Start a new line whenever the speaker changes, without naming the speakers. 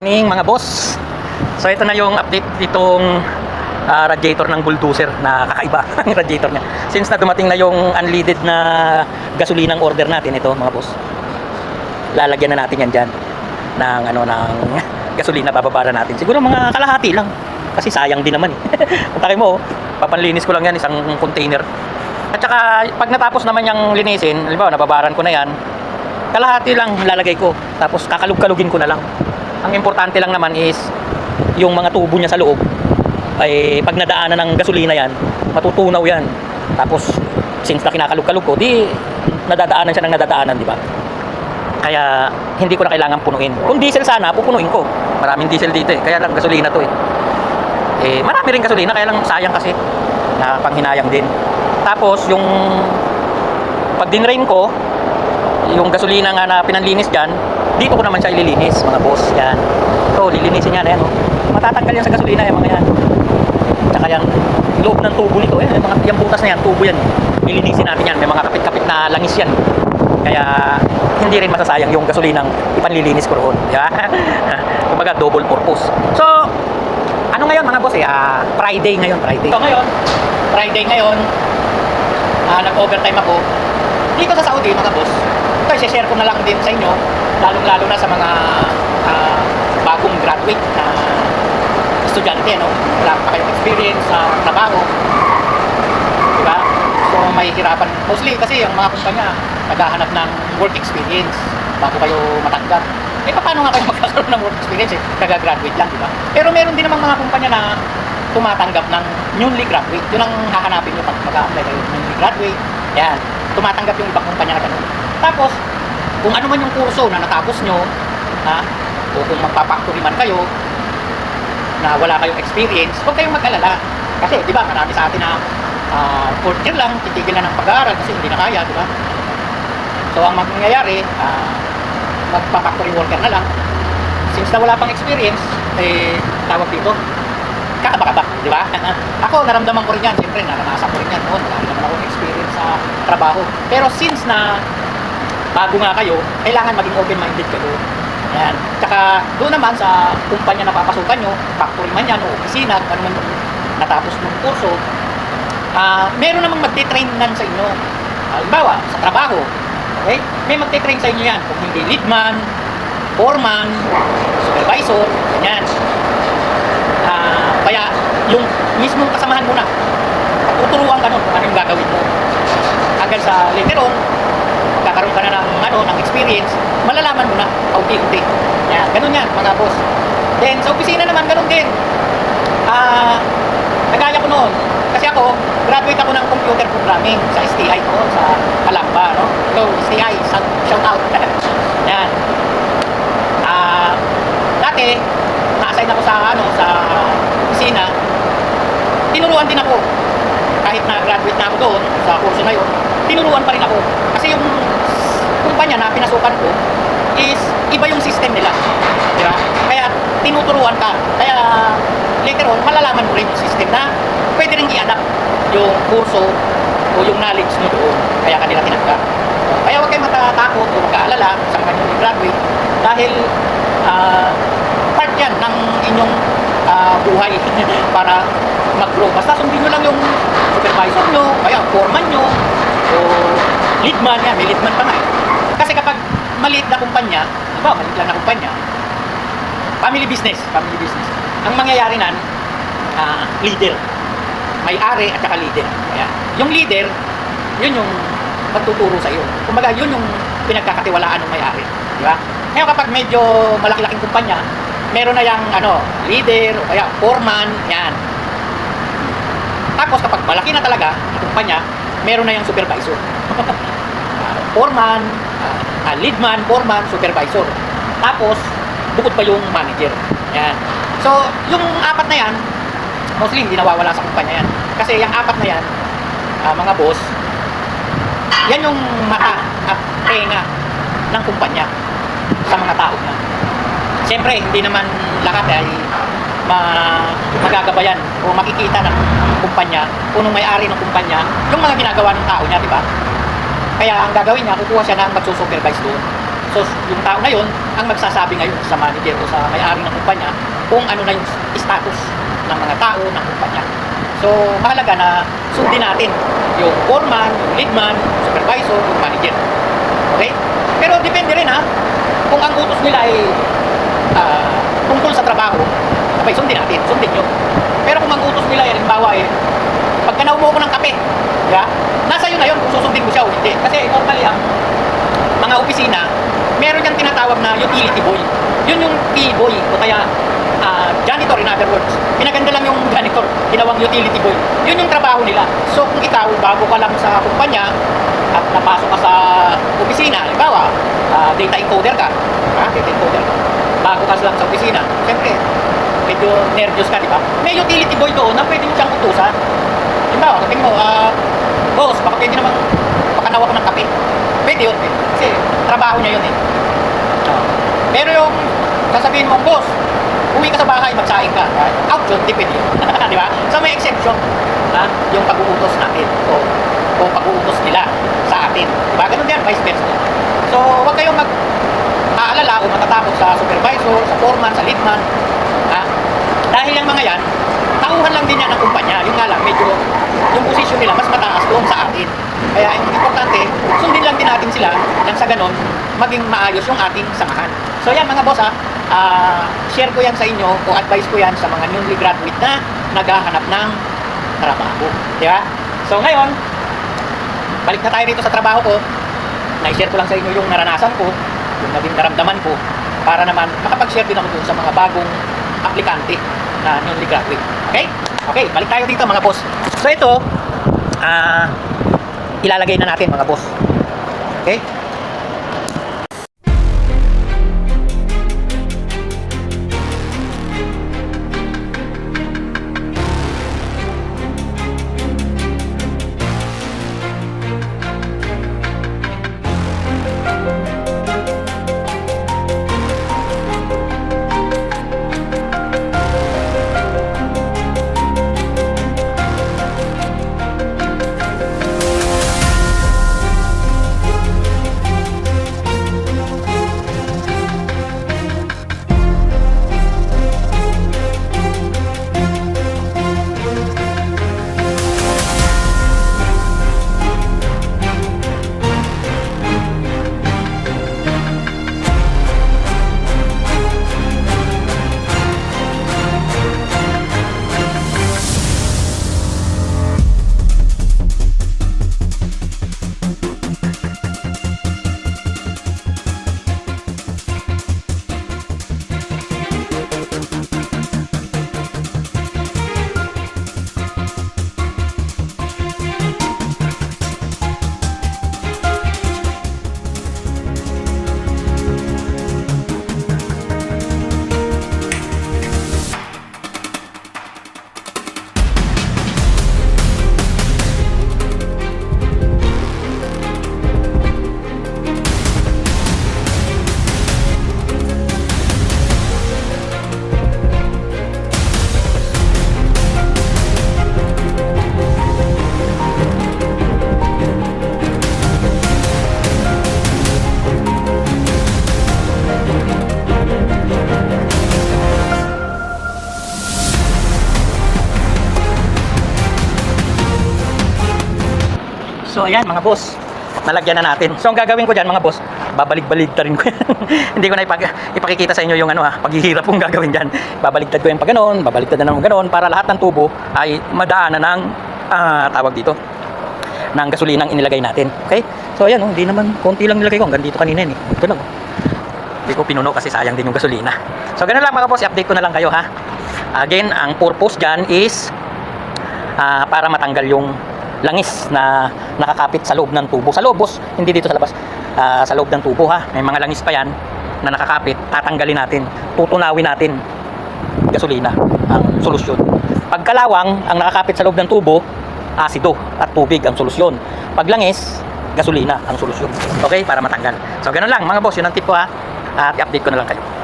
Mga boss. So ito na yung update itong radiator ng bulldozer na kakaiba ang radiator niya. Since na dumating na yung unleaded na gasolina ang order natin, ito mga boss. Lalagyan na natin yan dyan ng gasolina, bababara natin. Siguro mga kalahati lang kasi sayang din naman eh. Kung mo, papanlinis ko lang yan isang container. At saka pag natapos naman yung linisin, halimbawa nababaran ko na yan, kalahati lang lalagay ko. Tapos kakalug-kalugin ko na lang. Ang importante lang naman is yung mga tubo niya sa loob ay pag nadaanan ng gasolina yan, matutunaw yan. Tapos since na kinakalug-kalug ko, di nadadaanan siya ng nadadaanan, di ba? Kaya hindi ko na kailangan punuin. Kung diesel sana, pupunuin ko. Maraming diesel dito eh. Kaya lang gasolina to eh. Marami rin gasolina, kaya lang sayang kasi na panghinayang din. Tapos yung pag dinrain ko, yung gasolina nga na pinanlinis dyan, dito ko naman siya ililinis, mga boss. Yan. So, lilinisin yan. Ayan, oh. Matatanggal yan sa gasolina, yung mga yan. Tsaka yung loob ng tubo nito. Ayan, yung butas na yan, tubo yan. Lilinisin natin yan. May mga kapit-kapit na langis yan. Kaya, hindi rin masasayang yung gasolinang ipanlilinis ko roon. Di ba? Kumbaga, double purpose. So, ano ngayon, mga boss? Friday ngayon, Friday. So, Friday ngayon, nag-overtime ako. Dito sa Saudi, mga boss. Ito, i-share ko na lang din sa inyo, lalong-lalo na sa mga bagong graduate na estudyante, no? Wala pa kayong experience sa trabaho, diba? So may hirapan mostly kasi yung mga kumpanya naghahanap ng work experience bago kayo matanggap. Paano nga kayo magkakaroon ng work experience Kaga-graduate lang, diba? Pero meron din namang mga kumpanya na tumatanggap ng newly graduate. Yun ang hahanapin nyo pag mag-a-apply kayo newly graduate. Yan, tumatanggap yung ibang kumpanya na ganun. Tapos, kung ano man yung kurso na natapos nyo, o kung magpapactory man kayo, na wala kayong experience, huwag kayong mag-alala. Kasi, di ba, marami sa atin na 4th year lang, titigil na ng pag-aaral kasi hindi na kaya, di ba? So, ang mangyayari, magpapactory worker na lang. Since na wala pang experience, tawag dito, kakaba-kaba, di ba? Ako, naramdaman ko rin yan. Siyempre, naranasan ko rin yan noon. Wala naman akong experience sa trabaho. Pero since na bago nga kayo, kailangan maging open-minded kayo. Yan. Tsaka doon naman sa kumpanya na papasukan nyo, factory man yan o opisina, ano man natapos ng kurso, meron namang magte-trainan sa inyo. Halimbawa, sa trabaho, okay? May magte-train sa inyo yan. Kung hindi leadman, foreman, supervisor, ganyan. Kaya yung mismong kasamahan mo na, tuturuan ka nun kung ano yung gagawin mo. Hanggang sa later on, magkakaroon ka na ng experience, malalaman mo na, kaunti-unti. Yan, ganun yan, mga boss. Then, sa opisina naman, ganun din. Nagaya ko noon. Kasi ako, graduate ako ng computer programming sa STI ko, sa Kalamba, no? So, STI, shout out. Yan. Dati, na-assign ako sa opisina, tinuruan din ako. Kahit na graduate na ako doon, sa kurso na yun, tinuruan pa rin ako. Kasi yung kumpanya na pinasukan ko is iba yung system nila. Diba? Kaya tinuturuan ka. Kaya later on, malalaman mo rin yung system na pwede rin i-adapt yung kurso o yung knowledge mo doon. Kaya kanila tinagka. Kaya huwag kayo matatakot o mag-aalala sa mga newly graduate dahil part yan ng inyong buhay para mag-grow. Basta sundin nyo lang yung supervisor nyo, kaya foreman nyo, o leadman yan, may leadman pa nga eh. Kasi kapag maliit na kumpanya, diba, maliit lang na kumpanya, family business. Ang mangyayari nan, leader. May-ari at saka leader. Kaya, yung leader, yun yung magtuturo sa iyo. Kumbaga, yun yung pinagkakatiwalaan ng may-ari. Di ba? Ngayon kapag medyo malaki-laking kumpanya, meron na yung leader o kaya foreman, yan. Tapos kapag malaki na talaga ang kumpanya, meron na yung supervisor. Foreman, leadman, foreman, supervisor. Tapos, bukod pa yung manager. Yan. So, yung apat na yan, mostly hindi nawawala sa kumpanya yan. Kasi yung apat na yan, mga boss, yan yung mata at tenga ng kumpanya sa mga tao na. Siyempre, hindi naman lahat ay magagabayan o makikita ng kumpanya o nung may-ari ng kumpanya yung mga ginagawa ng tao niya, di ba? Kaya ang gagawin niya, kukuha siya ng magsusupervise doon. So, yung tao na yun, ang magsasabi ngayon sa manager o sa may-ari ng kumpanya kung ano na yung status ng mga tao ng kumpanya. So, mahalaga na sundin natin yung foreman, yung leadman, supervisor, yung manager. Okay? Pero depende rin ha, kung ang utos nila ay tungkol sa trabaho, abay, sundin natin, sundin nyo. Pero kung ang utos nila ay, halimbawa pagka naubo ko ng kape, yeah, nasa yun na yun kung susundin mo siya o hindi. Kasi normally ang mga opisina, meron yung tinatawag na utility boy. Yun yung P-boy o kaya janitor in other words. Pinaganda lang yung janitor, ginawang utility boy. Yun yung trabaho nila. So kung ikaw, bago ka lang sa kumpanya at napasok ka sa opisina, halimbawa, data encoder ka, data encoder ka, bago ka lang sa opisina, siyempre, medyo nervous ka, di ba? May utility boy doon na pwede mo siyang utusan. Halimbawa, sabihin mo, boss, baka pwede namang pakanawa ko ng kape. Pwede yun, eh. Kasi trabaho niya yun eh. Pero yung sasabihin mo, boss, uwi ka sa bahay, magsaing ka. Right? Out yun, depende yun. Di ba? So may exception. Yung pag-uutos natin. O pag-uutos nila sa atin. Diba? Ganun yan, vice versa. So huwag kayong mag-aalala o matatakot sa supervisor, sa foreman, sa leadman. Dahil yung mga yan, tauhan lang din yan ng kumpanya. Yung nga lang, medyo yung posisyon nila mas mataas doon sa atin. Kaya importante, sundin lang din natin sila nang sa ganon, maging maayos yung ating samahan. So yan mga boss share ko yan sa inyo o advice ko yan sa mga newly graduate na naghahanap ng trabaho. Di ba? So ngayon, balik na tayo dito sa trabaho ko. Na-share ko lang sa inyo yung naranasan ko, yung naging naramdaman ko, para naman makapag-share din ako dun sa mga bagong aplikante na newly graduate. Okay? Okay, balik tayo dito mga boss. So ito, ilalagay na natin mga boss. Okay? So ayan mga boss, nalagyan na natin. So ang gagawin ko dyan mga boss, babalik-baligtarin ko yan. Hindi ko na ipakikita sa inyo yung paghihirap kong gagawin dyan. Babaligtad ko yung pag ganon, babaligtad na ng ganon, para lahat ng tubo ay madaanan ng tawag dito, ng gasolinang inilagay natin. Okay? So ayan, hindi naman, konti lang nilagay ko. Hanggang dito kanina yun eh. Ito lang. Hindi ko pinuno kasi sayang din yung gasolina. So ganun lang mga boss, i-update ko na lang kayo ha. Again, ang purpose dyan is para matanggal yung langis na nakakapit sa loob ng tubo. Sa loob boss, hindi dito sa labas. Sa loob ng tubo ha. May mga langis pa yan na nakakapit. Tatanggalin natin. Tutunawin natin gasolina ang solusyon. Pagkalawang, ang nakakapit sa loob ng tubo, asido at tubig ang solusyon. Pag langis, gasolina ang solusyon. Okay? Para matanggal. So ganun lang mga boss, yun ang tip ko ha. At i-update ko na lang kayo.